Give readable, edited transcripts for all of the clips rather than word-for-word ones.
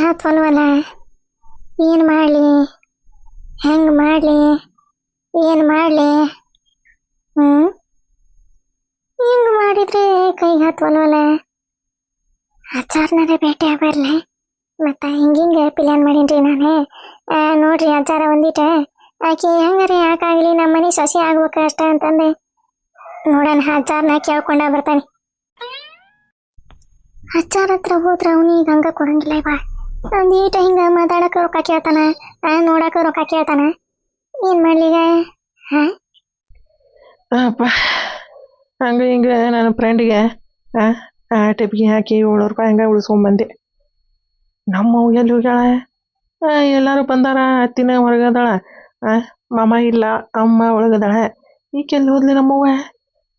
ಹತ್ವಲ್ವಲ್ಲ. ಏನು ಮಾಡಲಿ, ಹೆಂಗೆ ಮಾಡಲಿ, ಏನು ಮಾಡಲಿ? ಹಿಂಗೆ ಮಾಡಿದ್ರೆ ಕೈಗೆ ಹತ್ವಲ್ವಲ್ಲ. ಅಚ್ಚಾರನಾರೇ ಭೇಟಿ ಆಗಬಾರ್ಲೆ. ಮತ್ತು ಹಿಂಗೆ ಪ್ಲ್ಯಾನ್ ಮಾಡೀನಿ ನಾನೇ. ನೋಡ್ರಿ ಅಚ್ಚಾರ ಒಂದಿಟ ಆಕೆ ಹೆಂಗಾರೆ ಯಾಕಾಗಲಿ ನಮ್ಮ ಮನೆ ಸೊಸೆ ಆಗ್ಬೇಕು ಅಷ್ಟ ಅಂತಂದೆ. ನೋಡೋಣ ಅಚ್ಚಾರನ ಕೇಳ್ಕೊಂಡ ಬರ್ತಾನೆ. ಅಚ್ಚಾರ ಹತ್ರ ಹೋದ್ರೆ ಅವನಿಗೆ ಹಂಗೆ ಕೊಡಂಗಿಲ್ಲ. ಇವ ಒಂದೀಟ ಹಿಂಗೆ ಮಾತಾಡೋಕೆ ರೊಕ್ಕ ಕೇಳ್ತಾನ, ನೋಡೋಕೆ ರೊಕ್ಕ ಕೇಳ್ತಾನ. ಏನು ಮಾಡ್ಲಿಗ? ಅಪ್ಪ ಹಂಗೆ ಹಿಂಗೆ ನನ್ನ ಫ್ರೆಂಡಿಗೆ ಟಿಪ್ಗೆ ಹಾಕಿ 700 ರೂಪಾಯಿ ಹಂಗೆ ಉಳಿಸ್ಕೊಂಬಂದೆ. ನಮ್ಮವ್ವ ಎಲ್ಲಿ ಹೋಗ್ಯಾಳ? ಎಲ್ಲರೂ ಬಂದಾರ. ಅತ್ತಿನ ಹೊರಗದಾಳ, ಮಾಮ ಇಲ್ಲ, ಅಮ್ಮ ಒಳಗದಾಳ. ಈಕೆಲ್ಲಿ ಹೋದ್ಲಿ ನಮ್ಮವ್ವ?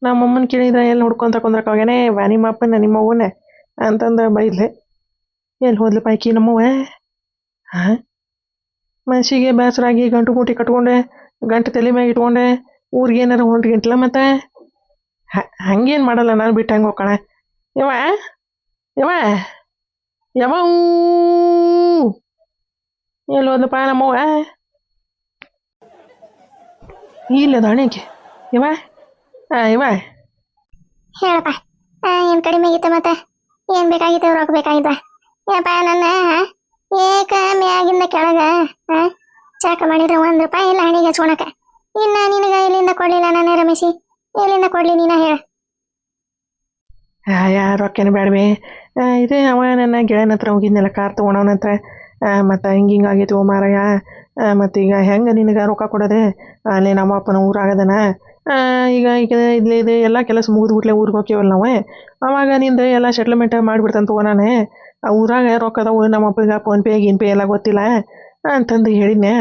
ನಮ್ಮಮ್ಮನ ಕೇಳಿದ್ರೆ ಎಲ್ಲಿ ನೋಡ್ಕೊಂತ ಕುಂದ್ರಕ್ಕಾಗೇನೆ ಬಾ ನಿಮ್ಮ ಅಪ್ಪನ ನಿಮ್ಮವ್ವನ ಅಂತಂದು ಬೈದ್ಲೆ. ಎಲ್ಲಿ ಹೋದ್ಲಿ ಪಾಯ್ಕಿ ನಮ್ಮವ್ವ? ಮನ್ಸಿಗೆ ಬೇಸರಾಗಿ ಗಂಟು ಮುಟ್ಟಿ ಕಟ್ಕೊಂಡೆ, ಗಂಟು ತಲೆ ಮ್ಯಾಗ ಇಟ್ಕೊಂಡೆ ಊರಿಗೆ ಏನಾರು ಹೊಂಟ್ಗಿಂಟ್ಲ. ಮತ್ತೆ ಹಂಗೇನು ಮಾಡಲ್ಲ, ನಾನು ಬಿಟ್ಟು ಹಂಗೆ ಹೋಗೋಣ. ಯವ ಯವ ಯಾವ ಎಲ್ಲಿ ಹೋದ್ಲಪ್ಪ ನಮ್ಮವ್ವ? ಇಲ್ಲ ದಾಣಿಕೆ ಯವ ಯವ ಹೇಳಪ್ಪ, ಏನು ಕಡಿಮೆ ಆಗಿತ್ತು? ಮತ್ತೆ ಏನು ಬೇಕಾಗಿತ್ತು? ರೊಕ್ಕ ಬೇಕಾಗಿದ್ದ? ಯಪ್ಪ ನನ್ನ ಮ್ಯಾಗಿಂದ ಕೆಳಗೆ ಚಾಕ ಮಾಡಿದ್ರೆ 1 ರೂಪಾಯಿ ಇಲ್ಲ ಹಣಿಗೆ ಹಚ್ಕೊಳಕ. ಇನ್ನು ನಿನಗೆ ಇಲ್ಲಿಂದ ಕೊಡಲಿಲ್ಲ ನಾನೇ ರಮೇಶಿ, ಎಲ್ಲಿಂದ ಕೊಡಲಿ ನೀನ ಹೇಳ? ರೊಕ್ಕೇನು ಬೇಡವೆ. ಇದೇ ಅವ ನನ್ನ ಗೆಳೆಯನ ಹತ್ರ ಹೋಗಿದ್ನಲ್ಲ ಕಾರ್ ತೊಗೊಳವನಂತ. ಮತ್ತು ಹಿಂಗಾಗೈತಿ ಓ ಮಾರಾಯ. ಮತ್ತೀಗ ಹೆಂಗೆ ನಿನಗೆ ರೊಕ್ಕ ಕೊಡೋದೆ? ಅಲ್ಲಿ ನಮ್ಮ ಅಪ್ಪನ ಊರಾಗದನ. ಈಗ ಇದೆ ಎಲ್ಲ ಕೆಲಸ ಮುಗಿದ್ಬಿಟ್ಲೆ ಊರಿಗೆ ಹೋಗ್ತೀವಲ್ಲ ನಾವು. ಅವಾಗ ನಿಂದು ಎಲ್ಲ ಸೆಟ್ಲ್ಮೆಂಟ್ ಮಾಡಿಬಿಡ್ತಾನೆ ತಗೋ. ನಾನು ಆ ಊರಾಗ ರೊಕ್ಕದವು ನಮ್ಮ ಅಪ್ಪಗೆ ಫೋನ್ಪೇ ಗಿನ್ಪೇ ಎಲ್ಲ ಗೊತ್ತಿಲ್ಲ ಅಂತಂದು ಹೇಳಿದ್ನೆ.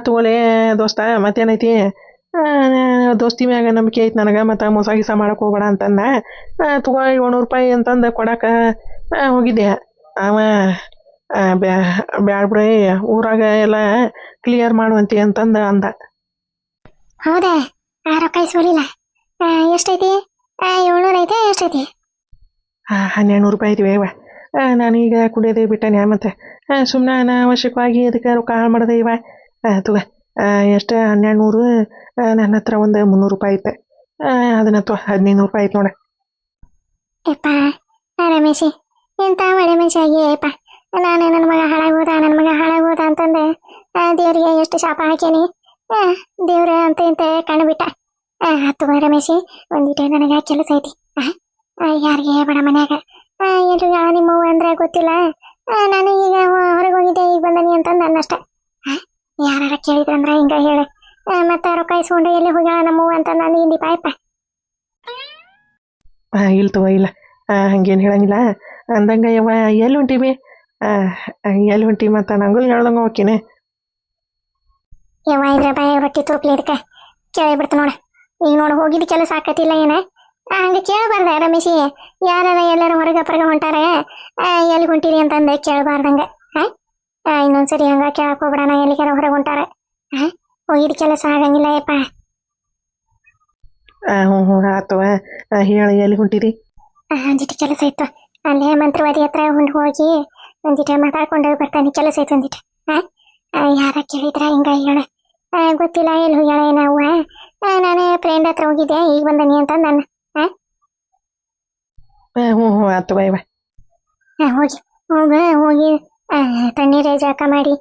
ತಗೋಲೆ ದೋಸ್ತ, ಮತ್ತೇನೈತಿ? ದೋಸ್ತಿ ಮ್ಯಾಗ ನಂಬಿಕೆ ಐತೆ ನನಗೆ, ಮತ್ತು ಮೋಸ ಗೀಸ ಮಾಡಕ್ಕೆ ಹೋಗ್ಬೇಡ ಅಂತಂದ. ತಗೋ 700 ರೂಪಾಯಿ ಅಂತಂದು ಕೊಡಕ್ಕೆ ಹೋಗಿದ್ದೆ. ಅವ ಬ್ಯಾಡ ಬಿಡಿ, ಊರಾಗ ಎಲ್ಲ ಕ್ಲಿಯರ್ ಮಾಡುವಂತೆ ಅಂತಂದು ಅಂದ. ಹೌದಾ? ರೊಕ್ಕ ಇಸ್ಕೊಲಿಲ್ಲ? ಎಷ್ಟೈತಿ? 700 ಐತೆ? ಎಷ್ಟೈತಿ? 1200 ರೂಪಾಯಿ ಐತಿವೆ ಇವ. ನಾನೀಗ ಕುಡಿಯೋದೇ ಬಿಟ್ಟನೆ. ಮತ್ತು ಸುಮ್ಮನೆ ಅನಾವಶ್ಯಕವಾಗಿ ಅದಕ್ಕೆ ರೊಕ್ಕ ಹಾಳು ಮಾಡಿದೆ ಇವ. ತಗೋ ಎಷ್ಟು 1200. ನನ್ನ ಹತ್ರ ಒಂದು 300 ರೂಪಾಯಿ ಐತೆ. ಅದನ್ನ 1500 ರೂಪಾಯಿ ಐತೆ ನೋಡ. ಯಪ್ಪ ರಮೇಶಿ, ಎಂತ ಒಳ್ಳೆ ಮನುಷ್ಯ ಆಗಿಯಪ್ಪ. ನಾನು ನನ್ನ ಮಗ ಹಾಳಾಗೋದ ಅಂತಂದೆ ದೇವ್ರಿಗೆ ಎಷ್ಟು ಶಾಪ ಹಾಕೇನಿ. ದೇವ್ರ ಅಂತ ಇಂತ ಕಣ್ಬಿಟ್ಟ. ತಗೋ ರಮೇಶಿ, ಒಂದಿಟ ನನಗೆ ಕೆಲಸ ಐತಿ. ಯಾರಿಗೆ ಬೇಡ ಮನ್ಯಾಗ. ಎಲ್ರಿಗ ನಿಮ್ಮವ್ವ ಅಂದ್ರೆ ಗೊತ್ತಿಲ್ಲ. ನಾನು ಈಗ ಹೊರಗೆ ಹೋಗಿದ್ದೆ, ಈಗ ಬಂದನಿ ಅಂತಂದು ಅನ್ನಷ್ಟೆ. ಯಾರ ಕೇಳಿದ್ರಂದ್ರೆ ಹಿಂಗ ಹೇಳ. ಮತ್ತೆ ರೊಕ್ಕ ಇಸ್ಕೊಂಡು ಎಲ್ಲಿ ಹೋಗ್ಯಾಳ ನಮ್ಮವ್ವ ಅಂತಂದು ಅಂದು ಹಿಂದಿ ಪಾಯಪ್ಪ. ಇಲ್ಲ ತಗೋ, ಇಲ್ಲ ಹಂಗೇನು ಹೇಳಂಗಿಲ್ಲ. ಅಂದಂಗೆ ಯವ್ವ ಎಲ್ಲಿ ಹೊಂಟೀವಿ? ಎಲ್ಲಿ ಹೊಂಟಿ? ಮತ್ತು ನಂಗೂ ಹೇಳ್ದಂಗೆ ಹೋಗ್ತೀನಿ. ಯವ್ವ ಇದ್ರೆ ಬಾಯ ರೊಟ್ಟಿ ತುರುಕ್ಲಿ ಇದಕ್ಕೆ ಕೇಳಿ ಬಿಡ್ತು ನೋಡ. ಈಗ ನೋಡು ಹೋಗಿದ್ದು ಕೆಲಸ ಆಕತಿಲ್ಲ ಏನ? ಹಂಗೆ ಕೇಳಬಾರ್ದ ರಮೇಶಿ. ಯಾರು ಎಲ್ಲರೂ ಹೊರಗೆ ಪರಗೆ ಹೊಂಟಾರೆ ಎಲ್ಲಿ ಹೊಂಟಿರಿ ಅಂತಂದೆ ಕೇಳಬಾರ್ದಂಗೆ. ಇನ್ನೊಂದ್ಸರಿ ಹಂಗ ಕೇಳಕ್ ಹೋಗ್ಬೇಡ. ಎಲ್ಲಿಗಾರ ಹೊರಗೆ ಹೊಂಟಾರೆ ಹೋಗಿದ್ದು ಕೆಲಸ ಆಗಂಗಿಲ್ಲ ಯಪ್ಪ. ಹ್ಞೂ ಆತವ. ಹೇಳಿ ಎಲ್ಲಿ ಹೊಂಟಿರಿ? ಒಂದಿಟ್ಟು ಕೆಲಸ ಇತ್ತು, ಅಲ್ಲೇ ಮಂತ್ರವಾದಿ ಹತ್ರ ಹೋಗಿ ಒಂದಿಟ ಮಾತಾಡ್ಕೊಂಡು ಬರ್ತಾನೆ. ಕೆಲಸ ಐತೆ ಒಂದಿಟ. ಯಾರ ಕೇಳಿದ್ರ ಹಿಂಗ ಹೇಳ. ಗೊತ್ತಿಲ್ಲ ಎಲ್ಲಿ ಹೋಗ್ಯಾಳ ನಾವು. ನಾನೇ ಫ್ರೆಂಡ್ ಹತ್ರ ಹೋಗಿದ್ದೆ, ಈಗ ಬಂದನಿ ಅಂತಂದು ನನ್ನ. ಹ್ಞೂ ಆತವ ಇವ. ಹೋಗಿ ತಣ್ಣೀರೇ ಜಳಕ ಮಾಡಿ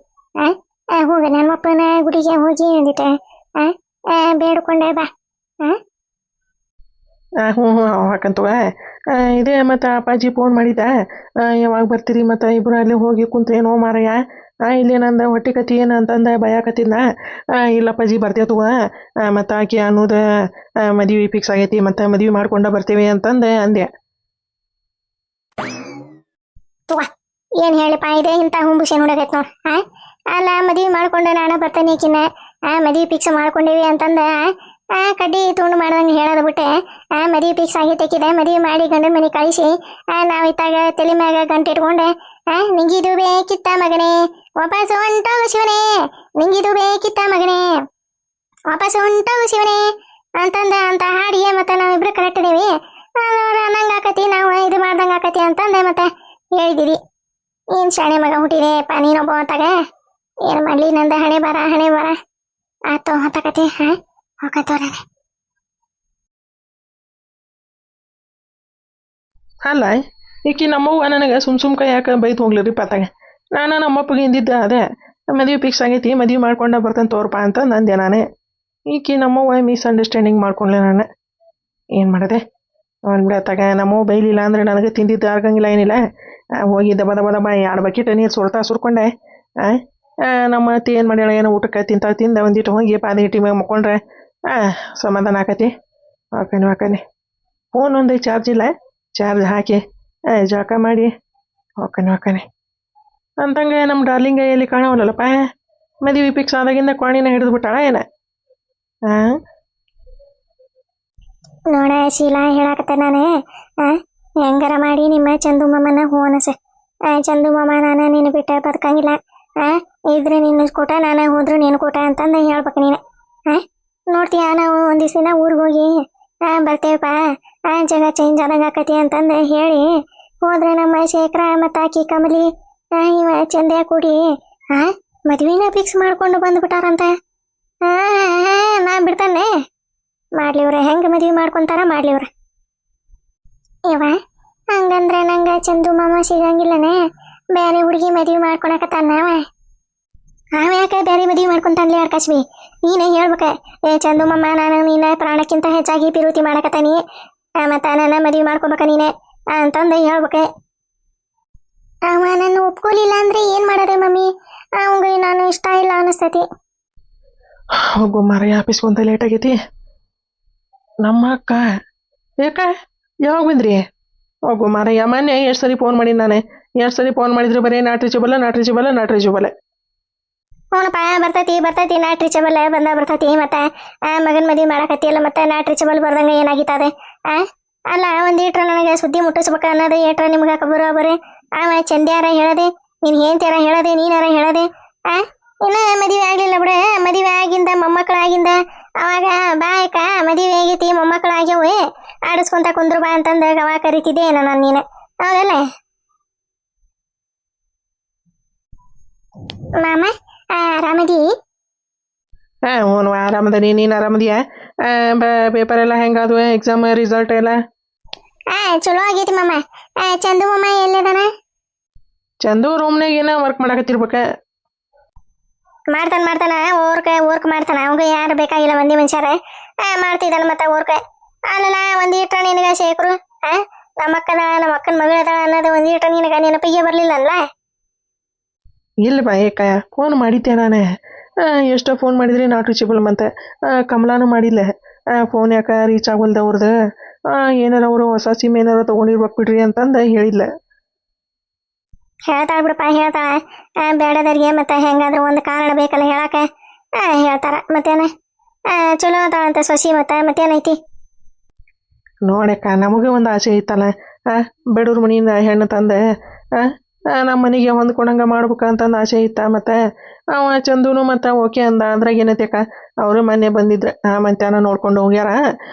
ಹೋಗ ನಮ್ಮ ಅಪ್ಪನ ಗುಡಿಗೆ ಹೋಗಿ ಒಂದಿಟ ಬೇಡ್ಕೊಂಡೆ ಬಾ. ಹ್ಞೂ ಹಾಕಂತವ. ಇದೇ ಮತ್ತು ಅಪ್ಪಾಜಿ ಫೋನ್ ಮಾಡಿದ್ದ, ಯಾವಾಗ ಬರ್ತೀರಿ? ಮತ್ತು ಇಬ್ಬರು ಅಲ್ಲಿ ಹೋಗಿ ಕುಂತ್ರೇನೋ ಮಾರಾಯ. ಇಲ್ಲಿ ನಂದು ಹೊಟ್ಟೆ ಕತಿ ಏನು ಅಂತಂದು ಭಯಕತ್ತಿದ್ನ. ಇಲ್ಲಪ್ಪಾಜಿ ಬರ್ತೇವೆ ತಗೋ, ಮತ್ತು ಆಕೆ ಅನ್ನೋದು ಮದುವೆ ಫಿಕ್ಸ್ ಆಗೈತಿ, ಮತ್ತು ಮದುವೆ ಮಾಡ್ಕೊಂಡು ಬರ್ತೀವಿ ಅಂತಂದು ಅಂದೆ. ತಗೋ ಏನು ಹೇಳಿಪ್ಪ, ಇದೆ ಇಂಥ ಹುಂಬುಷೆ ನೋಡಕೈತೆ ನೋಡು. ಅಲ್ಲ ಮದುವೆ ಮಾಡ್ಕೊಂಡು ನಾನು ಬರ್ತಾನೆ ಈಕಿನ್ನ ಮದುವೆ ಫಿಕ್ಸ್ ಮಾಡ್ಕೊಂಡೇವಿ ಅಂತಂದು ಕಡ್ಡಿ ತುಂಡು ಮಾಡ್ದಂಗೆ ಹೇಳೋದು ಬಿಟ್ಟೆ. ಮದುವೆ ಫಿಕ್ಸ್ ಆಗೈತೆಕಿದೆ, ಮದುವೆ ಮಾಡಿ ಗಂಡನ ಮನೆ ಕಳಿಸಿ ನಾವು ಇತ್ತಾಗ ತಲೆ ಮ್ಯಾಗ ಗಂಟು ಇಟ್ಕೊಂಡೆ ನಿಂಗಿದು ಬೇಕಿತ್ತ ಮಗನೇ ವಾಪಸ್ ಹೊಂಟೋಗು ಶಿವನೇ, ನಿಂಗಿದು ಬೇಕಿತ್ತ ಮಗನೇ ವಾಪಸ್ ಹೊಂಟೋಗು ಶಿವನೇ ಅಂತಂದ ಅಂತ ಹಾಡಿಗೆ ಮತ್ತೆ ನಾವಿಬ್ರು ಕರೆಕ್ಟ್ ಇದೀವಿ. ಅನ್ನಂಗೆ ಆಕತಿ, ನಾವು ಇದು ಮಾಡ್ದಂಗೆ ಆಕತಿ ಅಂತಂದೆ ಮತ್ತೆ ಹೇಳಿದ್ದೀವಿ. ಏನು ಶಾಣೆ ಮಗ ಹುಟ್ಟಿದೆ ಅಪ್ಪ ನೀನೊಬ್ಬ ಹೊತ್ತಾಗ ಏನು ಮಾಡಲಿ ನಂದ ಹಣೆ ಬರ ಆತು ಹೊತ್ತಕತಿ ಹಾಂ ಹೋಗತ್ತವ್ರೆ. ಅಲ್ಲ ಈಕಿ ನಮ್ಮವ್ವ ನನಗೆ ಸುಮ್ ಕೈ ಯಾಕೆ ಬೈದು ಹೋಗ್ಲಿರಿ ಪಾತಾಗ. ನಾನು ನಮ್ಮಪ್ಪಗೆ ಹಿಂದಿದ್ದ ಅದೇ ಮದುವೆ ಫಿಕ್ಸ್ ಆಗೈತಿ, ಮದುವೆ ಮಾಡ್ಕೊಂಡ ಬರ್ತೇನೆ ತೋರ್ಪ ಅಂತ ನಂದೆ ನಾನೇ. ಈಕಿ ನಮ್ಮವ್ವ ಮಿಸ್ಅಂಡರ್ಸ್ಟ್ಯಾಂಡಿಂಗ್ ಮಾಡ್ಕೊಂಡ್ಲೆ ನಾನು. ಏನು ಮಾಡಿದೆ ಅವ್ನು ಬಿಡತ್ತಾಗ. ನಮ್ಮವ್ವ ಬೈಲಿಲ್ಲ ಅಂದ್ರೆ ನನಗೆ ತಿಂದಿದ್ದು ಆಗಂಗಿಲ್ಲ ಏನಿಲ್ಲ. ಹೋಗಿ ದಬ ದಬ ದಬ 2 ಬಕೆಟ್ ನೀರು ಸುರ್ಕೊಂಡೆ. ನಮ್ಮ ಅತ್ತೆ ಏನು ಮಾಡ್ಯಾಳ ಏನೋ ಊಟಕ್ಕೆ ತಿಂದ ಒಂದಿಟ್ಟು ಹೋಗಿ ಪಾದ ಇಟ್ಟಿ ಮ್ಯಾಗ ಮಕ್ಕೊಂಡ್ರೆ ಸಮಾಧಾನ ಆಕತಿ. ಹಾಕನಿ ಫೋನ್ ಒಂದು ಚಾರ್ಜ್ ಇಲ್ಲ, ಚಾರ್ಜ್ ಹಾಕಿ ಜಳಕ ಮಾಡಿ ಹಾಕನಿ ಅಂತಂಗೆ ನಮ್ಮ ಡಾರ್ಲಿಂಗ ಎಲ್ಲಿ ಕಾಣವಲ್ಲಪ್ಪ. ಮದುವೆ ಫಿಕ್ಸ್ ಆದಾಗಿಂದ ಕ್ವಾಣಿನ ಹಿಡಿದು ಬಿಟ್ಟಾಳ ಏನ? ನೋಡ ಶೀಲಾ ಹೇಳಾಕತ್ತೆ ನಾನು ಹೆಂಗಾರ ಮಾಡಿ ನಿಮ್ಮ ಚಂದು ಮಾಮನ ಹೂ ಅನಸ. ಚಂದು ಮಾಮ ನಾನು ನೀನು ಬಿಟ್ಟ ಬದುಕಂಗಿಲ್ಲ. ಇದ್ರೆ ನಿನ್ನ ಕೂಟ ನಾನು ಹೋದ್ರು ನೀನು ಕೂಟ ಅಂತಂದು ಹೇಳ್ಬೇಕು ನೀನು. ನೋಡ್ತೀಯ ನಾವು ಒಂದು ದಿವಸ ಊರಿಗೆ ಹೋಗಿ ಬರ್ತೇವಪ್ಪ ಜಾಗ ಚೇಂಜ್ ಆದಂಗೆ ಆಕತಿ ಅಂತಂದು ಹೇಳಿ ಹೋದ್ರೆ ನಮ್ಮ ಶೇಖರ ಮತ್ತು ಆಕಿ ಕಮಲಿ ಇವ ಚಂದ್ಯ ಕೂಡಿ ಮದ್ವಿನ ಫಿಕ್ಸ್ ಮಾಡ್ಕೊಂಡು ಬಂದ್ಬಿಟ್ಟಾರಂತ. ನಾ ಬಿಡ್ತಾನೆ ಮಾಡ್ಲಿವ್ರ ಹೆಂಗೆ ಮದುವೆ ಮಾಡ್ಕೊತಾರ ಮಾಡ್ಲಿವ್ರ. ಇವ ಹಂಗಂದ್ರೆ ನಂಗೆ ಚಂದು ಮಾಮ ಸಿಗಂಗಿಲ್ಲನೆ, ಬೇರೆ ಹುಡುಗಿ ಮದುವೆ ಮಾಡ್ಕೊಳಕತ್ತಾನ ಅವ ಯಾಕೆ ಬೇರೆ ಮದುವೆ ಮಾಡ್ಕೊಂತಾನ್ಲಿ ಆರ್ಕಾಶ್ವಿ? ನೀನೇ ಹೇಳ್ಬೇಕ. ಚಂದು ಮಾಮ ನಾನು ನೀನ ಪ್ರಾಣಕ್ಕಿಂತ ಹೆಚ್ಚಾಗಿ ಪಿರುತಿ ಮಾಡಕತ್ತಾನಿ ಮತ್ತು ನನ್ನ ಮದುವೆ ಮಾಡ್ಕೊಬೇಕ ನೀನೆ ಅಂತಂದು ಹೇಳ್ಬೇಕ. ಅವ ನನ್ನ ಒಪ್ಕೊಲಿಲ್ಲ ಅಂದ್ರೆ ಏನು ಮಾಡೋದೆ ಮಮ್ಮಿ? ಅವಂಗೆ ನಾನು ಇಷ್ಟ ಇಲ್ಲ ಅನಿಸ್ತತಿ. ಹೋಗು ಮಾರಯ್ಯ, ಆಫೀಸ್ಗೊಂತ ಲೇಟ್ ಆಗೈತಿ. ನಮ್ಮ ಅಕ್ಕ ಯಾಕ ಯಾವಾಗ ಬಂದ್ರಿ? ಹೋಗು ಮಾರಯ್ಯ, ಮೊನ್ನೆ ಎಷ್ಟು ಸರಿ ಫೋನ್ ಮಾಡೀನಿ ನಾನು. ಎಷ್ಟು ಸರಿ ಫೋನ್ ಮಾಡಿದ್ರು ಬರೀ ನಾಟ್ ರೀಚಬಲ್. ಹ್ಞೂನಪ್ಪ ಬರ್ತೈತಿ ನಾಟ್ ರೀಚಬಲ್ ಬರ್ತೈತಿ. ಮತ್ತು ಮಗನ ಮದುವೆ ಮಾಡಕತ್ತಿಯಲ್ಲ ಮತ್ತು ನಾಟ್ ರೀಚಬಲ್ ಬರ್ದಂಗೆ ಏನಾಗಿತ್ತದೆ? ಅಲ್ಲ ಒಂದೀಟ್ರ ನನಗೆ ಸುದ್ದಿ ಮುಟ್ಟಿಸ್ಬೇಕು ಅನ್ನೋದು ಏಟ್ರ ನಿಮ್ಗೆ ಬರೋಬರಿ. ಚಂದ್ಯಾರ ಹೇಳದೆ, ನೀನು ಹೇಳ್ತಾರ ಹೇಳದೆ, ನೀನಾರ ಹೇಳದೆ. ಇನ್ನೂ ಮದುವೆ ಆಗಲಿಲ್ಲ ಬಿಡ. ಮದುವೆ ಆಗಿಂದ ಮೊಮ್ಮಕ್ಕಳಾಗಿಂದ ಅವಾಗ ಬಾಯಕ ಮದುವೆ ಆಗೈತಿ ಮೊಮ್ಮಕ್ಕಳಾಗ್ಯವು ಆಡಿಸ್ಕೊಂತ ಕುಂದ್ರು ಬಾ ಅಂತಂದು ಅವ ಕರಿತಿದ್ದೆ ಏನೋ ನಾನು ನೀನು, ಹೌದಲ್ಲ ಮಾಮ? ಆರಾಮದಿ? ಹ್ಞೂ ಆರಾಮದನಿ. ನೀನು ಆರಾಮದಿಯಾ? ಪೇಪರ್ ಎಲ್ಲ ಹೆಂಗಾದ್ವು? ಎಕ್ಸಾಮ್ ರಿಸಲ್ಟ್ ಎಲ್ಲ ಚಲೋ ಆಗೈತಿ ಮಾಮ. ಚಂದು ಮಾಮ ಎಲ್ಲದಾನ? ಚಂದು ರೂಮ್ನಾಗ ಏನೋ ವರ್ಕ್ ಮಾಡಕತ್ತಿರ್ಬೇಕ. ಮಾಡ್ತಾನ ವರ್ಕ್ ಮಾಡ್ತಾನ. ಅವಂಗ ಯಾರು ಬೇಕಾಗಿಲ್ಲ, ಮಂದಿ ಮನುಷ್ಯರ ಮಾಡ್ತಿದ್ದಾನ ಮತ್ತೆ ವರ್ಕ್. ಅಲ್ಲ ಒಂದೀಟ್ರ ನಿನಗ ಶೇಖರು ನಮ್ಮ ಅಕ್ಕನ ಮಗಳದ ಅನ್ನೋದು ಒಂದೀಟ್ರ ನಿನಗ ನೆನಪಿಗೆ ಬರ್ಲಿಲ್ಲ ಅಲ್ಲ? ಇಲ್ಲ ಬಾ ಏಕ ಫೋನ್ ಮಾಡಿದ್ದೆ ನಾನು. ಎಷ್ಟೋ ಫೋನ್ ಮಾಡಿದ್ರಿ ನಾಟ್ ರೀಚಬಲ್ ಮತ್ತೆ. ಕಮಲಾನು ಮಾಡಿಲ್ಲ. ಫೋನ್ ಯಾಕೆ ರೀಚ್ ಆಗಲ್ದ ಅವ್ರದ್ದು, ಏನಾರ ಅವರು ಹೊಸ ಸಿಮ್ ಏನಾರ ತೊಗೊಂಡಿರ್ಬೇಕು ಬಿಡ್ರಿ ಅಂತಂದು ಹೇಳಿಲ್ಲ. ಹೇಳ್ತಾಳ ಬಿಡಪ್ಪ, ಹೇಳ್ತಾಳ. ಬೇಡದವ್ರಿಗೆ ಮತ್ತೆ ಹೆಂಗಾದ್ರೂ ಒಂದು ಕಾರಣ ಬೇಕಲ್ಲ ಹೇಳಕ್ಕೆ. ಹೇಳ್ತಾರ ಮತ್ತೇನ. ಚಲೋ ಅದಾಳಂತ ಸೊಸಿ. ಮತ್ತೇನೈತಿ ನೋಡಕ್ಕ, ನಮಗೆ ಒಂದು ಆಸೆ ಐತಲ್ಲ, ಬಡವ್ರ ಮನೆಯಿಂದ ಹೆಣ್ಣು ತಂದೆ ನಮ್ಮ ಮನೆಗೆ ಹೊಂದ್ಕೊಂಡಂಗೆ ಮಾಡ್ಬೇಕಂತಂದು ಆಸೆ ಇತ್ತ. ಮತ್ತು ಅವ ಚಂದೂನು ಮತ್ತು ಓಕೆ ಅಂದ. ಅದ್ರಾಗ ಏನೈತಕ್ಕ, ಅವರು ಮೊನ್ನೆ ಬಂದಿದ್ರು ಮಧ್ಯಾಹ್ನ ನೋಡ್ಕೊಂಡು ಹೋಗ್ಯಾರ.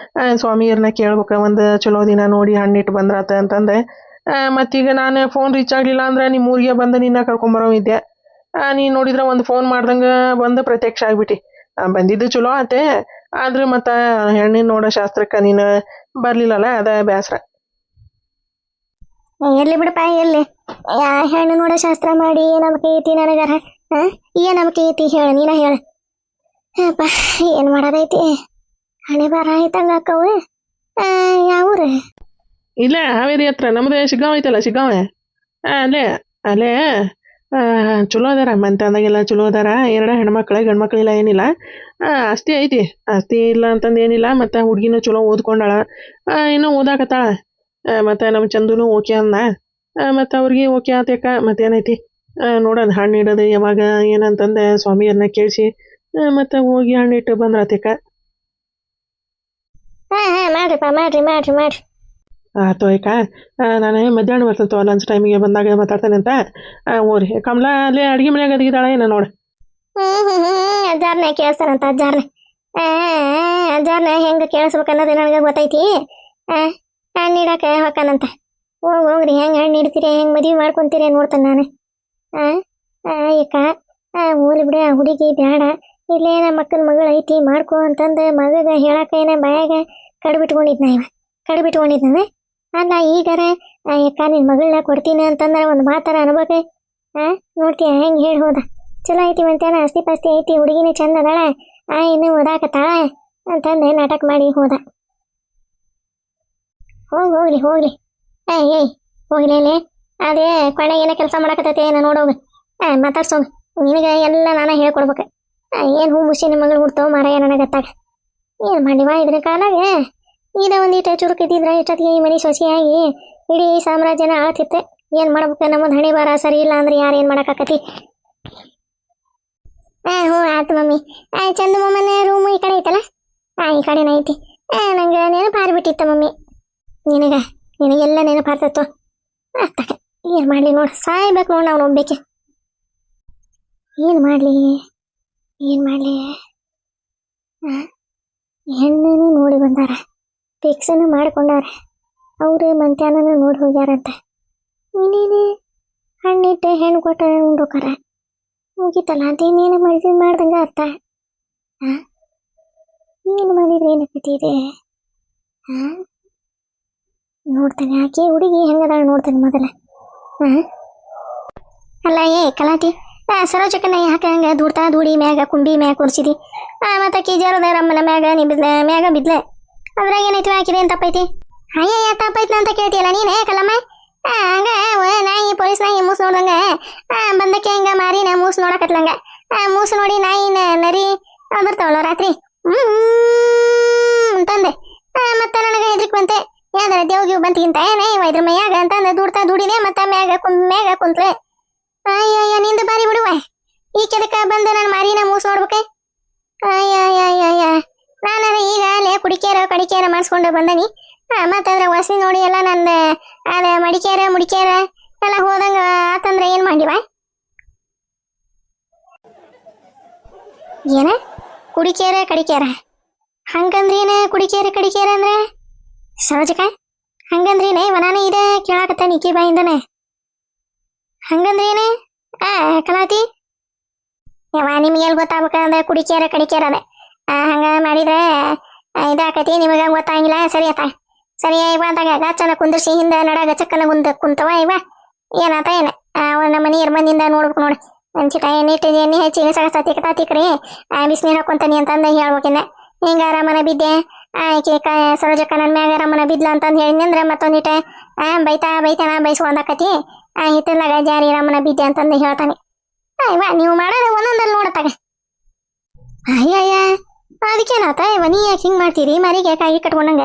ಸ್ವಾಮಿಯವ್ರನ್ನ ಕೇಳ್ಬೇಕು ಒಂದು ಚಲೋ ದಿನ ನೋಡಿ ಹಣ್ಣಿಟ್ಟು ಬಂದ್ರಾತ ಅಂತಂದೆ. ಮತ್ತೀಗ ನಾನು ಫೋನ್ ರೀಚ್ ಆಗಲಿಲ್ಲ ಅಂದ್ರೆ ನಿಮ್ಮ ಊರಿಗೆ ಬಂದು ನಿನ್ನ ಕರ್ಕೊಂಬರೋವಿದ್ದೆ. ನೀನು ನೋಡಿದ್ರೆ ಒಂದು ಫೋನ್ ಮಾಡ್ದಂಗೆ ಬಂದು ಪ್ರತ್ಯಕ್ಷ ಆಗ್ಬಿಟ್ಟು ಬಂದಿದ್ದು ಚಲೋ ಆತೆ. ಆದ್ರೆ ಮತ್ತು ಹೆಣ್ಣಿನ ನೋಡೋ ಶಾಸ್ತ್ರಕ್ಕೆ ನೀನು ಬರಲಿಲ್ಲಲ್ಲ, ಅದ ಬೇಸರ. ಎಲ್ಲಿ ಬಿಡಪ್ಪ, ಎಲ್ಲಿ ಹೆಣ್ಣು ನೋಡೋ ಶಾಸ್ತ್ರ ಮಾಡಿ ನಂಬಿಕೆ ಐತಿ ನನಗಾರ? ಏನು ನಂಬಿಕೆ ಐತಿ ಹೇಳು, ನೀನ ಹೇಳು. ಅಪ್ಪ ಏನು ಮಾಡೋದೈತಿ, ಹಣೆ ಬಾರ ಆಯ್ತಂಗ ಅಕ್ಕವು. ಯಾವೂರು? ಇಲ್ಲ, ಹಾವೇರಿ ಹತ್ರ ನಮ್ಮದು ಶಿಗ್ಗಾಂವ್ ಐತಲ್ಲ, ಶಿಗ್ಗಾಂವ ಅಲ್ಲೇ ಚಲೋ ಅದಾರ. ಮಂತ್ಯಂದಾಗೆಲ್ಲ ಚಲೋ ಅದಾರ. 2 ಹೆಣ್ಮಕ್ಳು, ಗಂಡು ಮಕ್ಕಳಿಲ್ಲ, ಏನಿಲ್ಲ. ಆಸ್ತಿ ಐತಿ, ಆಸ್ತಿ ಇಲ್ಲ ಅಂತಂದು ಏನಿಲ್ಲ. ಮತ್ತು ಹುಡುಗಿನೂ ಚಲೋ ಓದ್ಕೊಂಡಾಳ, ಇನ್ನೂ ಓದಾಕತ್ತಾಳ. ಮತ್ತು ನಮ್ಮ ಚಂದೂನು ಓಕೆ ಅಂದ. ಮತ್ತು ಅವ್ರಿಗೆ ಓಕೆ ಆತಕ್ಕ. ಮತ್ತೇನೈತಿ ನೋಡೋಣ, ಹಣ್ಣು ಇಡೋದು ಯಾವಾಗ ಏನಂತಂದೆ ಸ್ವಾಮಿಯವ್ರನ್ನ ಕೇಳಿಸಿ ಮತ್ತು ಹೋಗಿ ಹಣ್ಣಿಟ್ಟು ಬಂದ್ರಾತಕ್ಕ. ಮಾಡ್ರಿಪ್ಪ, ಮಾಡ್ರಿ. ಆಯ್ತು ಅಕ್ಕ, ನಾನು ಮಧ್ಯಾಹ್ನ ಬರ್ತಂತ ಲಂಚ್ ಟೈಮಿಗೆ ಬಂದಾಗ ಮಾತಾಡ್ತೇನೆ ಅಂತ. ಓರಿ ಕಮಲಾ ಅಲ್ಲೇ ಅಡುಗೆ ಮನ್ಯಾಗ ಅದಿಗಿದಾಳ ಏನ ನೋಡು. ಅಜ್ಜಾರನೇ ಕೇಳಿಸ್ತಾರಂತ. ಅಜ್ಜಾರನ ಹೆಂಗೆ ಕೇಳಿಸ್ಬೇಕು ಅನ್ನೋದು ನನಗೆ ಗೊತ್ತೈತಿ. ಹಣ್ಣು ಇಡಕ್ಕೆ ಹೊಕ್ಕನಂತ. ಹೋಗ್ರಿ, ಹೆಂಗೆ ಹಣ್ಣು ಇಡ್ತೀರಿ, ಹೆಂಗೆ ಮದುವೆ ಮಾಡ್ಕೊತೀರಿ ನೋಡ್ತಾನೆ ನಾನು. ಯಾಕ ಹೋಲಿ ಬಿಡ ಹುಡುಗಿ ಬ್ಯಾಡ ಇಲ್ಲೇ ನಮ್ಮ ಅಕ್ಕನ ಮಗಳು ಐತಿ ಮಾಡ್ಕೊ ಅಂತಂದು ಮಗಗ ಹೇಳಕ ಏನ ಬಾಯಾಗ ಕಡ್ಬಿಟ್ಕೊಂಡಿದ್ನ ಇವ ಕಡ್ಬಿಟ್ಕೊಂಡಿದ್ನ ಅಲ್ಲ ಈಗಾರ ಯಾಕ ನಿನ್ ಮಗಳನ್ನ ಕೊಡ್ತೀನಿ ಅಂತಂದ್ರೆ ಒಂದು ಮಾತಾರ ಅನ್ಬೇಕು ನೋಡ್ತೀಯ ಹೆಂಗೆ ಹೇಳಿ ಹೋದ ಚಲೋ ಐತಿ ಅಂತೇನ ಆಸ್ತಿ ಪಾಸ್ತಿ ಐತಿ ಹುಡುಗಿನ ಚಂದ ಅದಾಳ ಇನ್ನು ಓದಾಕತ್ತಾಳ ಅಂತಂದು ನಾಟಕ ಮಾಡಿ ಹೋದ. ಹೋಗ್ಲಿ ಏಯ್ ಹೋಗ್ಲಿ ಅದೇ ಕೊನೆಗೆ ಏನೋ ಕೆಲಸ ಮಾಡಕತ್ತೈತೆ ಏನೋ ನೋಡೋಗ ಮಾತಾಡ್ಸೋಗ ನಿನಗೆ ಎಲ್ಲ ನಾನು ಹೇಳ್ಕೊಡ್ಬೇಕು. ಏನು ಹೂ ಮುಸಿ ನಿಮ್ಮ ಮಗಳು ಹುಡ್ತಾವ ಮಾರಾಯ ನನಗತ್ತಾಗ ಏನು ಮಾಡಿವಾ ಇದ್ರ ಕಾಲಾಗ ಈಗ ಒಂದಿಟ್ಟು ಚುರುಕಿದ್ದಿದ್ರೆ ಇಷ್ಟೊತ್ತಿಗೆ ಈ ಮನೆ ಸೊಸೆಯಾಗಿ ಇಡೀ ಸಾಮ್ರಾಜ್ಯನ ಆಳ್ತಿತ್ತೆ. ಏನು ಮಾಡ್ಬೇಕು ನಮ್ಮದು ಹಣೆ ಬಾರ ಸರಿ ಇಲ್ಲ ಅಂದ್ರೆ ಯಾರು ಏನು ಮಾಡೋಕ್ಕಾಕತಿ. ಹ್ಞೂ ಆಯ್ತು ಮಮ್ಮಿ ಚಂದ ಮಮ್ಮನ ರೂಮು ಈ ಕಡೆ ಐತಲ್ಲ ಈ ಕಡೆನ ಐತಿ ನಂಗೆ ನೆನಪು ಹಾರಿಬಿಟ್ಟಿತ್ತ ಮಮ್ಮಿ ನಿನಗೆಲ್ಲ ನೆನಪು ಹಾರ್ತತ್ತು ಅತ್ತಾಗ ಏನು ಮಾಡಲಿ ನೋಡು ಸಾಯ್ಬೇಕು ನೋಡು ನಾವು ಒಬ್ಬೇಕೆ ಏನು ಮಾಡಲಿ ಹೆಣ್ಣನ್ನು ನೋಡಿ ಬಂದಾರ ಫಿಕ್ಸನ್ನು ಮಾಡಿಕೊಂಡಾರ ಅವರು ಮಂತ್ಯಾನೂ ನೋಡಿ ಹೋಗ್ಯಾರಂತೆ ಇನ್ನೇನು ಹಣ್ಣಿಟ್ಟು ಹೆಣ್ಣು ಕೊಟ್ಟ ಉಂಡೋಕಾರ ಮುಗಿತಲ್ಲ ಅದೇನೇನು ಮಾಡ್ದಂಗೆ ಅರ್ಥ ಏನು ಮಾಡಿದ್ರೆ ಏನಕ್ಕತಿ ಇದೆ ನೋಡ್ತಾನೆ ಆಕೆ ಹುಡುಗಿ ಹೆಂಗದಾಳ ನೋಡ್ತಾನೆ ಮೊದಲ ಅಲ್ಲ ಕಲಾಟಿ ಸರೋಜಕ್ಕನ ಯಾಕೆ ಹಂಗೆ ದೂಡಿ ಮ್ಯಾಗ ಕುಂಬಿ ಮ್ಯಾಗ ಕೂರ್ಸಿದಿ ಮತ್ತೆ ಕೀಜಾರದ ರಮ್ಮನ ಮ್ಯಾಗ ಮ್ಯಾಗ ಬಿದ್ಲೆ ಅದ್ರಾಗ ಏನೈತಿ ಹಾಕಿದೆ ಏನು ತಪ್ಪೈತಿ ಅಯ್ಯ ತಪ್ಪೈತಿ ಅಂತ ಕೇಳ್ತೀಯಲ್ಲ ನೀನೇ ಕಲಮ್ಮ ಹಂಗ ನಾಯಿ ಪೊಲೀಸ್ ನಾಯಿ ಮೂಸ್ ನೋಡ್ದಂಗ ಬಂದಕ್ಕೆ ಹಿಂಗ ಮಾರಿ ನಾ ಮೂಸ್ ನೋಡಕತ್ಲಂಗ ಮೂಸ್ ನೋಡಿ ನಾಯಿನ ನರಿ ಬರ್ತಾವಲ್ಲ ರಾತ್ರಿ ಅಂತಂದೆ ಮತ್ತೆ ನನಗೆ ಹೆದ್ರಿಕ್ ಬಂತೆ ಯಾವ್ದಾರ ದೇವ್ಗಿವ್ ಬಂತಿಗಿಂತ ಇದ್ರ ಮೈಯಾಗ ಅಂತಂದ ದೂಡಿದೆ ಮತ್ತೆ ಮ್ಯಾಗ ಕುಂತ್ಲೆ ಅಯ್ಯ ನಿಂದು ಬಾರಿ ಬಿಡುವ ಈ ಕೆದಕ ಬಂದು ನಾನು ಮಾರಿನ ಮೂಸ್ ನೋಡ್ಬೇಕೆ ಅಯ್ಯ ನಾನಾರ ಈಗ ಅಲ್ಲೇ ಕಡಿಕೇರ ಮಾಡಿಸ್ಕೊಂಡು ಬಂದನಿ ಮತ್ತೆ ಅದ್ರ ವಾಸನೆ ನೋಡಿ ಎಲ್ಲ ನಂದು ಅದ ಮುಡಿಕೇರ ಎಲ್ಲ ಹೋದಂಗ ಆತಂದ್ರೆ ಏನ್ ಮಾಡಿವ ಏನ ಕಡಿಕೇರ ಹಂಗಂದ್ರೇನ ಕಡಿಕೇರ ಅಂದ್ರೆ ಸರೋಜಕ ಹಂಗಂದ್ರೇನೆ ವನಾನ ಇದೆ ಕೇಳಾಕತ್ತ ನಿಕ್ಕಿ ಬಾಯಿಂದನೆ ಹಂಗಂದ್ರೇನೆ ಕಲಾತಿ ಯವ ನಿಮ್ಗೆ ಎಲ್ಲಿ ಗೊತ್ತಾಗ್ಬೇಕಂದ್ರೆ ಕಡಿಕೇರ ಅದೇ ಹಂಗ ಮಾಡಿದ್ರೆ ಇದಾಕತಿ ನಿಮಗೆ ಗೊತ್ತಾಗಿಲ್ಲ ಸರಿ ಆತ ಸರಿ ಇವಾದಾಗ ಗಾಚನ ಕುಂದ್ರಿಸಿ ಹಿಂದೆ ನಡಾಗ ಚಕ್ಕನ ಕುಂತವ ಇವ ಏನಾತ ಏನ ನಮ್ಮ ಮನೆ ಮಂದಿಂದ ನೋಡ್ಬೇಕು ನೋಡಿ ಒಂಚಿಟ ಎಣ್ಣೆ ಹಚ್ಚಿ ತಿಕ್ರಿ ಬಿಸಿನೀರು ಹಾಕೊಂತಾನಿ ಅಂತಂದ ಹೇಳ್ಬೇಕಿನ್ನ ಹಿಂಗ ರಮನ ಬಿದ್ದೆ ಸರೋಜಕ್ಕ ನನ್ನ ಮ್ಯಾಗ ರಮನ ಬಿದ್ಲ ಅಂತಂದು ಹೇಳಿದ್ರೆ ಮತ್ತೊಂದಿಟ ಬೈತಾನ ಬೈಸ್ಕೊಂಡಾಕತಿ ಹಿತ್ತಲಾಗ ಜಾರಿ ರಮನ ಬಿದ್ದೆ ಅಂತಂದು ಹೇಳ್ತಾನೆ ಇವ ನೀವು ಮಾಡೋದು ಒಂದೊಂದಲ್ಲಿ ನೋಡತ್ತಾಗ ಅಯ್ಯಯ್ಯ ಅದಕ್ಕೇನಾತ ಇವ ನೀ ಯಾಕೆ ಹಿಂಗೆ ಮಾಡ್ತೀರಿ ಮರಿಗೆ ಕಾಯಿ ಕಟ್ಕೊಂಡಂಗ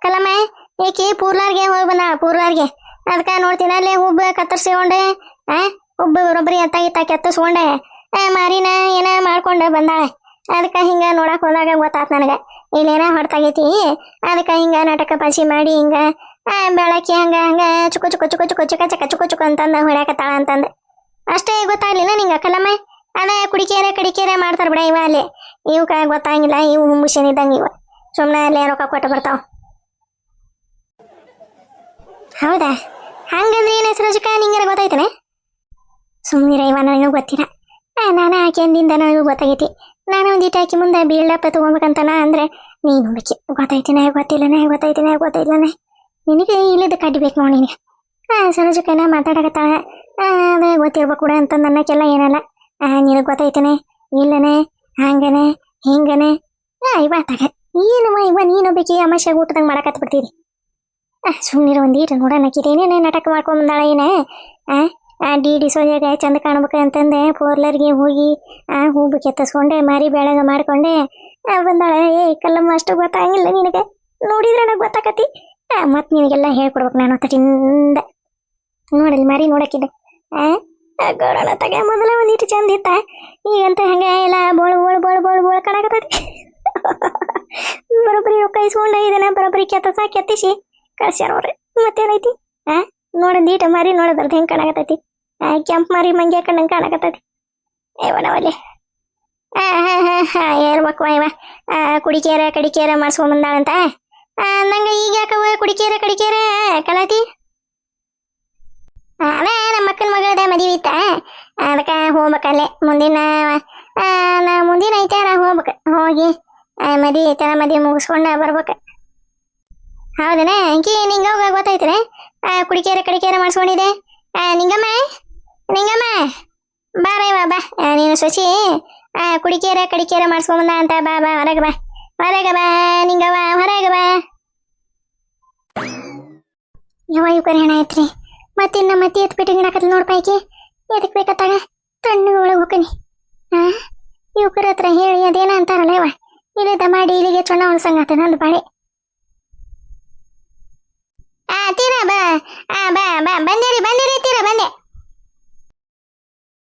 ಕಲಮ್ಮ ಏಕಿ ಪೂರ್ಲಾರ್ಗೆ ಹೋಗಿ ಬಂದ ಪೂರ್ಲಾರ್ಗೆ ಅದಕ್ಕೆ ನೋಡ್ತೀನಿ ಅಲ್ಲೇ ಹುಬ್ಬ ಕತ್ತರಿಸ್ಕೊಂಡೆ ಹುಬ್ಬ ಬರೋಬ್ಬರಿ ಎತ್ತಾಗಿತ್ತ ಕೆತ್ತಿಸ್ಕೊಂಡೆ ಮಾರಿನ ಏನ ಮಾಡ್ಕೊಂಡೆ ಬಂದಾಳೆ ಅದಕ್ಕೆ ಹಿಂಗ ನೋಡಕ್ ಹೋದಾಗ ಗೊತ್ತಾತ್ ನನಗೆ ಇಲ್ಲೇನ ಹೊಡ್ತಾಗೈತಿ ಅದಕ್ಕೆ ಹಿಂಗ ನಾಟಕ ಪಾಸಿ ಮಾಡಿ ಹಿಂಗ ಬೆಳಕಿ ಹಂಗ ಚುಕು ಅಂತಂದ ಹೊಡ್ಯಾಕತ್ತಾಳ ಅಂತಂದು ಅಷ್ಟೇ ಗೊತ್ತಾಗ್ಲಿಲ್ಲ ನಿಂಗ ಕಲಮ್ಮ ಅದೇ ಕಡಿಕೇರೆ ಮಾಡ್ತಾರ ಬಿಡ ಇವ ಅಲ್ಲಿ ಇವಕ್ಕ ಗೊತ್ತಾಗಿಲ್ಲ ಇವು ಹುಂಬುಷನ್ ಇದ್ದಂಗ ಇವ ಸುಮ್ಮನೆ ಅಲ್ಲೇ ರೊಕ್ಕ ಕೊಟ್ಟು ಬರ್ತಾವ ಹೌದಾ ಹಂಗಂದ್ರೆ ಏನ ಸರೋಜಕ್ಕ ನಿಂಗಾರ ಗೊತ್ತಾಯ್ತಾನೆ ಸುಮ್ಮನಿರ ಇವ ನನಗೂ ಗೊತ್ತಿಲ್ಲ ನಾನು ಆಕೆ ಅಂದಿಂದ ನನಗೂ ಗೊತ್ತಾಗೈತಿ ನಾನು ಒಂದಿಟ್ಟು ಆಕಿ ಮುಂದೆ ಬೀಳ್ಡಪ್ಪ ತಗೋಬೇಕಂತನ ಅಂದ್ರೆ ನೀನು ಬೇಕಿ ಗೊತ್ತೈತಿನೇ ನಿನಗೆ ಇಲ್ಲದ ಕಡ್ಡಿಬೇಕು ನೋಡಿ ನಿನಗೆ ಸರೋಜಕ್ಕನ ಮಾತಾಡಕತ್ತಾಳ ಅದೇ ಗೊತ್ತಿರ್ಬೇಕು ಕೂಡ ಅಂತ ನನ್ನಕ್ಕೆಲ್ಲ ಏನಲ್ಲ ನಿನಗೆ ಗೊತ್ತೈತನೆ ಇಲ್ಲನೆ ಹಂಗನೆ ಹಿಂಗನೆ ಇವ ತಗ ಇವ ನೀನು ಬೇಕಿ ಅಮಾಶ್ಯಾಗ ಊಟದಂಗೆ ಮಾಡಕತ್ ಬಿಡ್ತೀರಿ ಸುಮ್ಮನಿರೋ ಒಂದೀಟ ನೋಡೋಣಕ್ಕಿದೆ ಏನೇನೇ ನಾಟಕ ಮಾಡ್ಕೊಂಬಂದಾಳ ಏನೇ ಡಿ ಸೋಜಾಗ ಚಂದ ಕಾಣ್ಬೇಕು ಅಂತಂದೆ ಪೋರ್ಲರ್ಗೆ ಹೋಗಿ ಹೂವು ಕೆತ್ತಿಸ್ಕೊಂಡೆ ಮಾರಿ ಬೆಳಗ ಮಾಡ್ಕೊಂಡೆ ಬಂದಾಳೆ ಕಲ್ಲಮ್ಮ ಅಷ್ಟು ಗೊತ್ತಾಗಿಲ್ಲ ನಿನಗೆ ನೋಡಿದ್ರೆ ನನಗೆ ಗೊತ್ತಾಕತಿ ಮತ್ತು ನಿನಗೆಲ್ಲ ಹೇಳ್ಕೊಡ್ಬೇಕು ನಾನು ತಟಿಂದ ನೋಡಲಿ ಮಾರಿ ನೋಡಕ್ಕಿದೆ ಗೋಡೋಣ ತಗ ಮೊದಲ ಒಂದಿಟ್ಟು ಚಂದ ಇತ್ತ ಈಗಂತ ಹಂಗೆ ಎಲ್ಲ ಬೋಳು ಕಾಣಕತ್ತೈತಿ ಬರೋಬ್ಬರಿ ರೊಕ್ಕ ಇಸ್ಕೊಂಡ ಇದನ್ನ ಬರೋಬ್ಬರಿ ಕೆತ್ತಿಸಿ ಕಳ್ಸ್ಯಾರ ಅವ್ರೆ ಮತ್ತೇನೈತಿ ನೋಡಂದೀಟ ಮಾರಿ ನೋಡೋದ್ರದ್ದು ಹೆಂಗೆ ಕಾಣಕತ್ತೈತಿ ಕೆಂಪು ಮಾರಿ ಮಂಗ್ಯ ಕಣ್ಣಂಗೆ ಕಾಣಕತ್ತೈತಿ ಏವನವಲ್ಲಿ ಹೇಳ್ಬೇಕು ಇವ ಕಡಿಕೇರ ಮಾಡಿಸ್ಕೊಂಬಂದಾಳಂತ ನಂಗೆ ಈಗ ಯಾಕವ ಕಡಿಕೇರ ಕಲಾತಿ ಅವೇ ನಮ್ಮ ಅಕ್ಕನ ಮಗಳದ ಅದಕ್ಕೆ ಹೋಗ್ಬೇಕಲ್ಲೇ ಮುಂದಿನ ಮುಂದಿನ ಐತಾರ ಹೋಗ್ಬೇಕು ಹೋಗಿ ಮದುವೆ ಮುಗಿಸ್ಕೊಂಡು ಬರ್ಬೇಕು. ಹೌದನ ಅಂಕಿ ನಿಂಗ ಗೊತ್ತೈತ್ರೆ ಕುಡಿಕೇರ ಮಾಡಿಸ್ಕೊಂಡಿದೆ. ನಿಂಗಮ್ಮ ನಿಂಗಮ್ಮ ಬಾ ಬಾ ನೀನು ಸೊಸಿ ಕುಡಿಕೇರ ಮಾಡಿಸ್ಕೊಂಬಂದ ಅಂತ ಬಾ ಹೊರಗೆ ಬಾ ನಿಂಗವ್ವ ಹೊರಗೆ ಬಾ. ಯಾವ ಇವ್ಕರ ಹೆಣ ಐತ್ರಿ ಮತ್ತೆ ಎತ್ ಬಿಟ್ಟು ಗಿಡಕತ್ಲಿ ನೋಡ್ಪಾಯ್ಕಿ ಎದಕ್ ಬೇಕತ್ತಾಗ ತಣ್ಣಗೆ ಒಳಗೆ ಹೋಗ್ಕನಿ. ಇವ್ಕರ ಹತ್ರ ಹೇಳಿ ಅದೇನ ಅಂತಾರಲ್ಲ ಇವ ಇಲ್ಲಿದ್ದ ಮಾಡಿ ಇಲ್ಲಿಗೆ ಚೊಣ್ಣ ಉಣ್ಸಂಗಾತ ನಂದು ಬಾಳೆ. ತೀರಾ ಬಾ ಬಂದೇರಿ